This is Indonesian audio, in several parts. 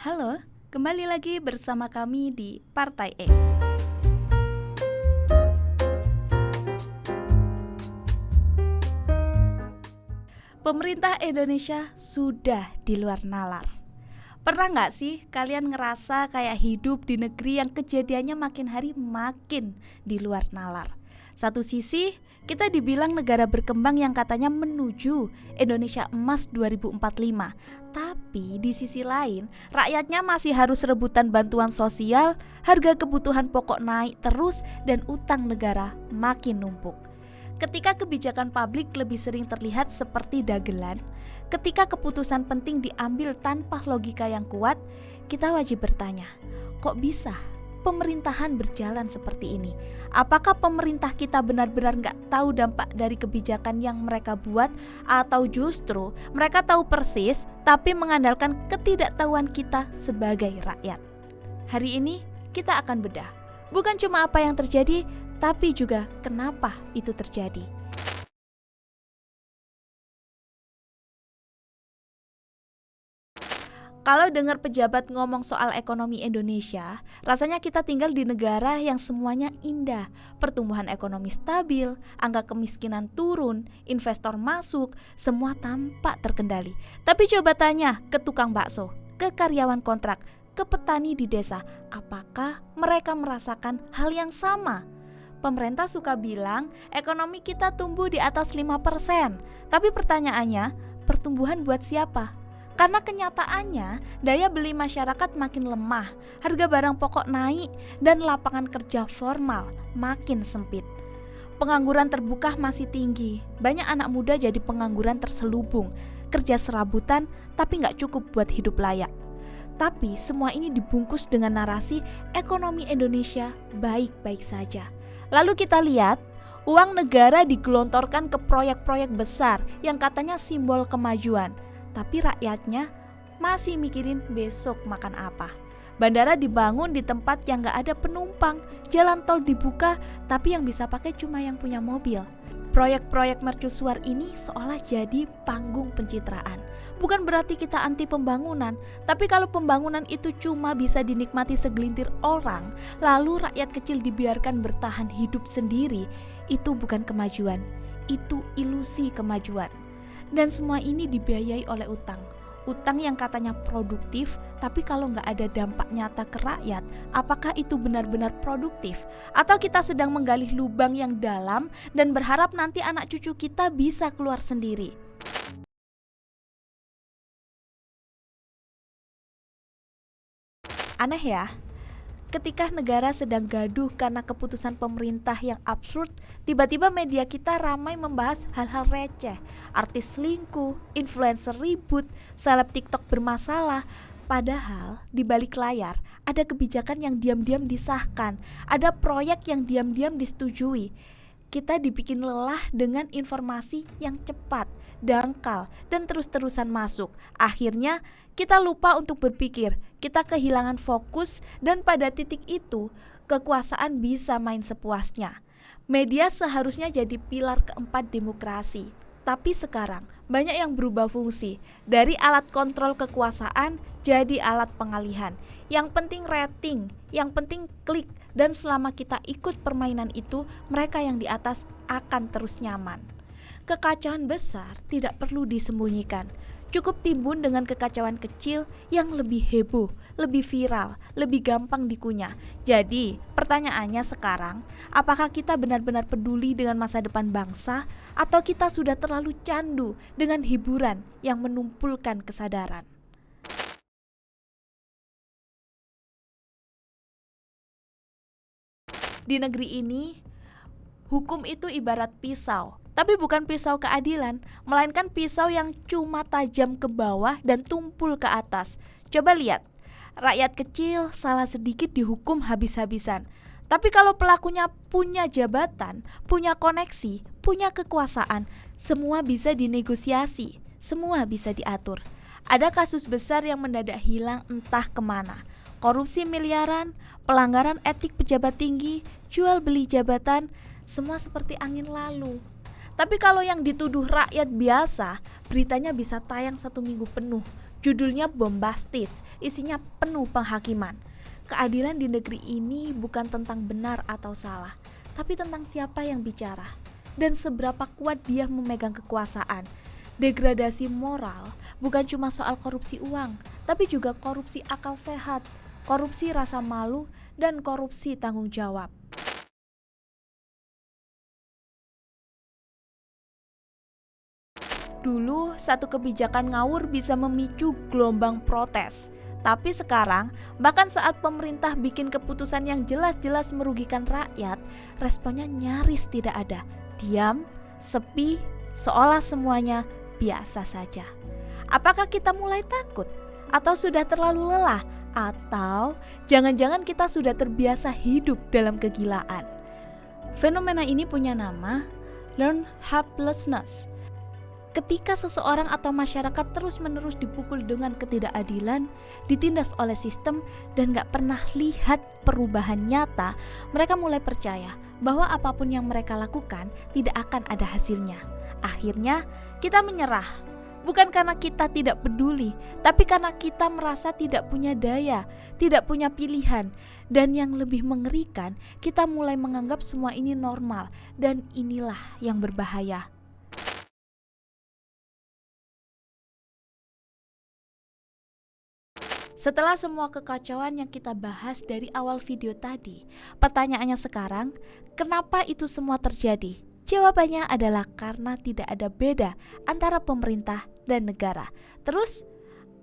Halo, kembali lagi bersama kami di Partai X. Pemerintah Indonesia sudah di luar nalar. Pernah nggak sih kalian ngerasa kayak hidup di negeri yang kejadiannya makin hari makin di luar nalar? Satu sisi, kita dibilang negara berkembang yang katanya menuju Indonesia Emas 2045. Tapi di sisi lain, rakyatnya masih harus rebutan bantuan sosial, harga kebutuhan pokok naik terus, dan utang negara makin numpuk. Ketika kebijakan publik lebih sering terlihat seperti dagelan, ketika keputusan penting diambil tanpa logika yang kuat, kita wajib bertanya, kok bisa pemerintahan berjalan seperti ini? Apakah pemerintah kita benar-benar gak tahu dampak dari kebijakan yang mereka buat, atau justru mereka tahu persis tapi mengandalkan ketidaktahuan kita sebagai rakyat? Hari ini kita akan bedah, bukan cuma apa yang terjadi, tapi juga kenapa itu terjadi. Kalau dengar pejabat ngomong soal ekonomi Indonesia, rasanya kita tinggal di negara yang semuanya indah. Pertumbuhan ekonomi stabil, angka kemiskinan turun, investor masuk, semua tampak terkendali. Tapi coba tanya ke tukang bakso, ke karyawan kontrak, ke petani di desa, apakah mereka merasakan hal yang sama? Pemerintah suka bilang ekonomi kita tumbuh di atas 5%. Tapi pertanyaannya, pertumbuhan buat siapa? Karena kenyataannya daya beli masyarakat makin lemah, harga barang pokok naik, dan lapangan kerja formal makin sempit. Pengangguran terbuka masih tinggi, banyak anak muda jadi pengangguran terselubung, kerja serabutan tapi gak cukup buat hidup layak. Tapi semua ini dibungkus dengan narasi ekonomi Indonesia baik-baik saja. Lalu kita lihat, uang negara digelontorkan ke proyek-proyek besar yang katanya simbol kemajuan. Tapi rakyatnya masih mikirin besok makan apa. Bandara dibangun di tempat yang gak ada penumpang, jalan tol dibuka, tapi yang bisa pakai cuma yang punya mobil. Proyek-proyek mercusuar ini seolah jadi panggung pencitraan. Bukan berarti kita anti pembangunan, tapi kalau pembangunan itu cuma bisa dinikmati segelintir orang, lalu rakyat kecil dibiarkan bertahan hidup sendiri, itu bukan kemajuan, itu ilusi kemajuan. Dan semua ini dibiayai oleh utang. Utang yang katanya produktif, tapi kalau nggak ada dampak nyata ke rakyat, apakah itu benar-benar produktif? Atau kita sedang menggali lubang yang dalam dan berharap nanti anak cucu kita bisa keluar sendiri? Aneh ya? Ketika negara sedang gaduh karena keputusan pemerintah yang absurd, tiba-tiba media kita ramai membahas hal-hal receh. Artis selingkuh, influencer ribut, seleb TikTok bermasalah. Padahal di balik layar ada kebijakan yang diam-diam disahkan, ada proyek yang diam-diam disetujui. Kita dibikin lelah dengan informasi yang cepat, dangkal, dan terus-terusan masuk. Akhirnya kita lupa untuk berpikir, kita kehilangan fokus, dan pada titik itu kekuasaan bisa main sepuasnya. Media seharusnya jadi pilar keempat demokrasi. Tapi sekarang banyak yang berubah fungsi, dari alat kontrol kekuasaan jadi alat pengalihan. Yang penting rating, yang penting klik, dan selama kita ikut permainan itu, mereka yang di atas akan terus nyaman. Kekacauan besar tidak perlu disembunyikan. Cukup timbun dengan kekacauan kecil yang lebih heboh, lebih viral, lebih gampang dikunyah. Jadi, pertanyaannya sekarang, apakah kita benar-benar peduli dengan masa depan bangsa, atau kita sudah terlalu candu dengan hiburan yang menumpulkan kesadaran? Di negeri ini, hukum itu ibarat pisau. Tapi bukan pisau keadilan, melainkan pisau yang cuma tajam ke bawah dan tumpul ke atas. Coba lihat, rakyat kecil salah sedikit dihukum habis-habisan. Tapi kalau pelakunya punya jabatan, punya koneksi, punya kekuasaan, semua bisa dinegosiasi, semua bisa diatur. Ada kasus besar yang mendadak hilang entah kemana. Korupsi miliaran, pelanggaran etik pejabat tinggi, jual beli jabatan, semua seperti angin lalu. Tapi kalau yang dituduh rakyat biasa, beritanya bisa tayang 1 minggu penuh. Judulnya bombastis, isinya penuh penghakiman. Keadilan di negeri ini bukan tentang benar atau salah, tapi tentang siapa yang bicara dan seberapa kuat dia memegang kekuasaan. Degradasi moral bukan cuma soal korupsi uang, tapi juga korupsi akal sehat, korupsi rasa malu, dan korupsi tanggung jawab. Dulu, satu kebijakan ngawur bisa memicu gelombang protes. Tapi sekarang, bahkan saat pemerintah bikin keputusan yang jelas-jelas merugikan rakyat, responnya nyaris tidak ada. Diam, sepi, seolah semuanya biasa saja. Apakah kita mulai takut? Atau sudah terlalu lelah? Atau jangan-jangan kita sudah terbiasa hidup dalam kegilaan? Fenomena ini punya nama learned helplessness. Ketika seseorang atau masyarakat terus-menerus dipukul dengan ketidakadilan, ditindas oleh sistem, dan gak pernah lihat perubahan nyata, mereka mulai percaya bahwa apapun yang mereka lakukan tidak akan ada hasilnya. Akhirnya, kita menyerah. Bukan karena kita tidak peduli, tapi karena kita merasa tidak punya daya, tidak punya pilihan. Dan yang lebih mengerikan, kita mulai menganggap semua ini normal, dan inilah yang berbahaya. Setelah semua kekacauan yang kita bahas dari awal video tadi, pertanyaannya sekarang, kenapa itu semua terjadi? Jawabannya adalah karena tidak ada beda antara pemerintah dan negara. Terus,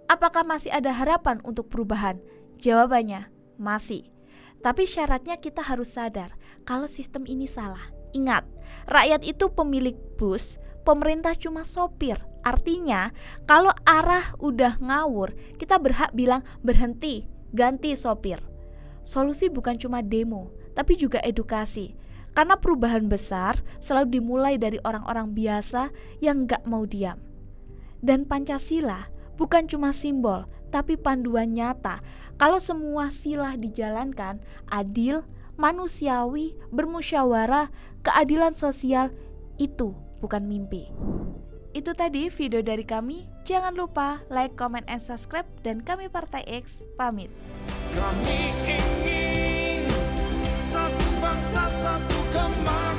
apakah masih ada harapan untuk perubahan? Jawabannya, masih. Tapi syaratnya kita harus sadar kalau sistem ini salah. Ingat, rakyat itu pemilik bus, pemerintah cuma sopir. Artinya, kalau arah udah ngawur, kita berhak bilang berhenti, ganti sopir. Solusi bukan cuma demo, tapi juga edukasi. Karena perubahan besar selalu dimulai dari orang-orang biasa yang gak mau diam. Dan Pancasila bukan cuma simbol, tapi panduan nyata. Kalau semua sila dijalankan, adil, manusiawi, bermusyawarah, keadilan sosial, itu bukan mimpi. Itu tadi video dari kami. Jangan lupa like, comment, and subscribe. Dan kami Partai X pamit. Kami ingin satu bangsa, satu kemana.